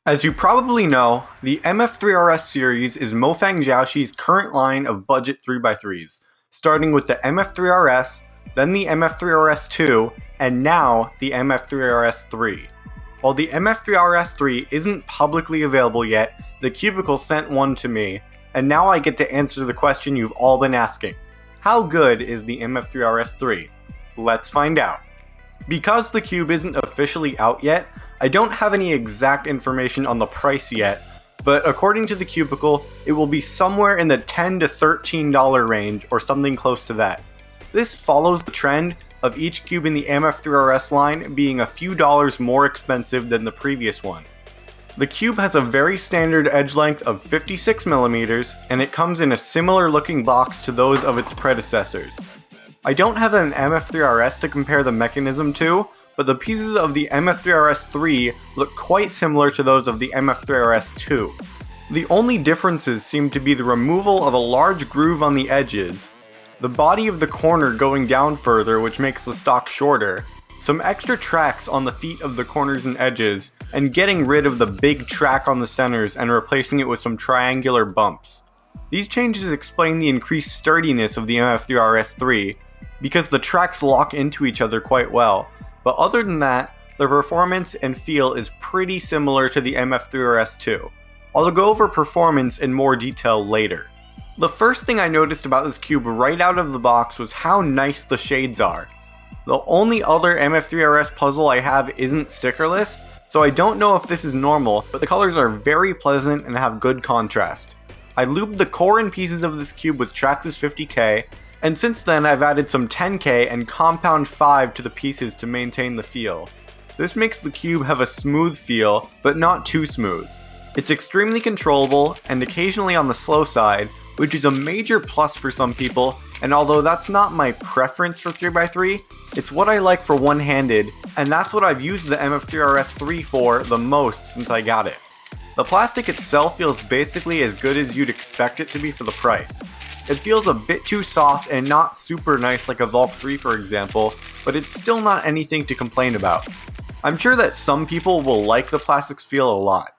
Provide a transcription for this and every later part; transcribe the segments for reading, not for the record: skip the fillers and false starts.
As you probably know, the MF3RS series is Mofang Jiaoshi's current line of budget 3x3s, starting with the MF3RS, then the MF3RS2, and now the MF3RS3. While the MF3RS3 isn't publicly available yet, the Cubicle sent one to me, and now I get to answer the question you've all been asking. How good is the MF3RS3? Let's find out. Because the Cube isn't officially out yet, I don't have any exact information on the price yet, but according to the Cubicle, it will be somewhere in the $10 to $13 range or something close to that. This follows the trend of each cube in the MF3RS line being a few dollars more expensive than the previous one. The cube has a very standard edge length of 56mm, and it comes in a similar looking box to those of its predecessors. I don't have an MF3RS to compare the mechanism to, but the pieces of the MF3RS3 look quite similar to those of the MF3RS2. The only differences seem to be the removal of a large groove on the edges, the body of the corner going down further which makes the stock shorter, some extra tracks on the feet of the corners and edges, and getting rid of the big track on the centers and replacing it with some triangular bumps. These changes explain the increased sturdiness of the MF3RS3, because the tracks lock into each other quite well, but other than that, the performance and feel is pretty similar to the MF3RS2. I'll go over performance in more detail later. The first thing I noticed about this cube right out of the box was how nice the shades are. The only other MF3RS puzzle I have isn't stickerless, so I don't know if this is normal, but the colors are very pleasant and have good contrast. I lubed the core and pieces of this cube with Traxxas 50K, and since then I've added some 10K and Compound 5 to the pieces to maintain the feel. This makes the cube have a smooth feel, but not too smooth. It's extremely controllable and occasionally on the slow side, which is a major plus for some people, and although that's not my preference for 3x3, it's what I like for one-handed, and that's what I've used the MF3RS3 for the most since I got it. The plastic itself feels basically as good as you'd expect it to be for the price. It feels a bit too soft and not super nice like a Valk 3 for example, but it's still not anything to complain about. I'm sure that some people will like the plastic's feel a lot.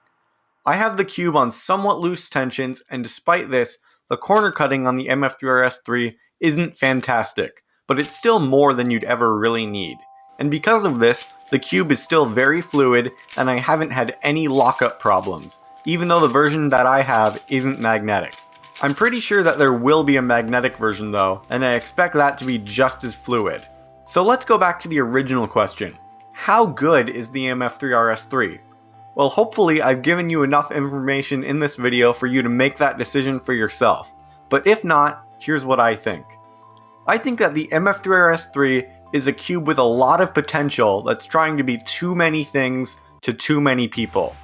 I have the cube on somewhat loose tensions, and despite this, the corner cutting on the MF3RS3 isn't fantastic, but it's still more than you'd ever really need. And because of this, the cube is still very fluid and I haven't had any lockup problems, even though the version that I have isn't magnetic. I'm pretty sure that there will be a magnetic version though, and I expect that to be just as fluid. So let's go back to the original question. How good is the MF3RS3? Well, hopefully I've given you enough information in this video for you to make that decision for yourself, but if not, here's what I think. I think that the MF3RS3 is a cube with a lot of potential that's trying to be too many things to too many people.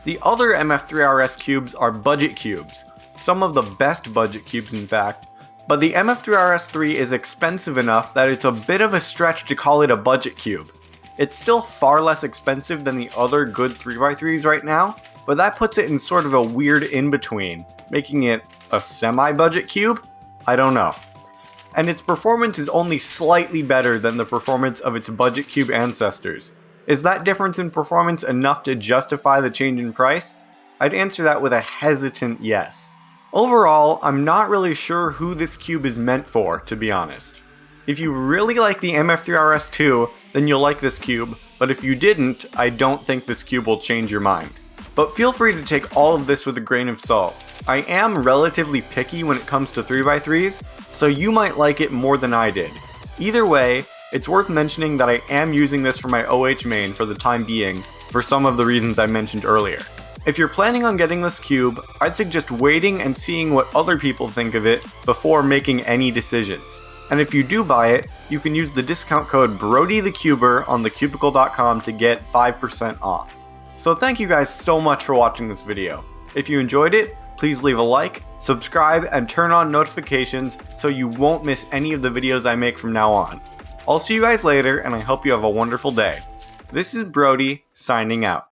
The other MF3RS cubes are budget cubes, some of the best budget cubes in fact, but the MF3RS3 is expensive enough that it's a bit of a stretch to call it a budget cube. It's still far less expensive than the other good 3x3s right now, but that puts it in sort of a weird in-between, making it a semi-budget cube? I don't know. And its performance is only slightly better than the performance of its budget cube ancestors. Is that difference in performance enough to justify the change in price? I'd answer that with a hesitant yes. Overall, I'm not really sure who this cube is meant for, to be honest. If you really like the MF3RS2, then you'll like this cube, but if you didn't, I don't think this cube will change your mind. But feel free to take all of this with a grain of salt. I am relatively picky when it comes to 3x3s, so you might like it more than I did. Either way, it's worth mentioning that I am using this for my OH main for the time being, for some of the reasons I mentioned earlier. If you're planning on getting this cube, I'd suggest waiting and seeing what other people think of it before making any decisions. And if you do buy it, you can use the discount code BrodytheCuber on thecubicle.com to get 5% off. So thank you guys so much for watching this video. If you enjoyed it, please leave a like, subscribe, and turn on notifications so you won't miss any of the videos I make from now on. I'll see you guys later, and I hope you have a wonderful day. This is Brody, signing out.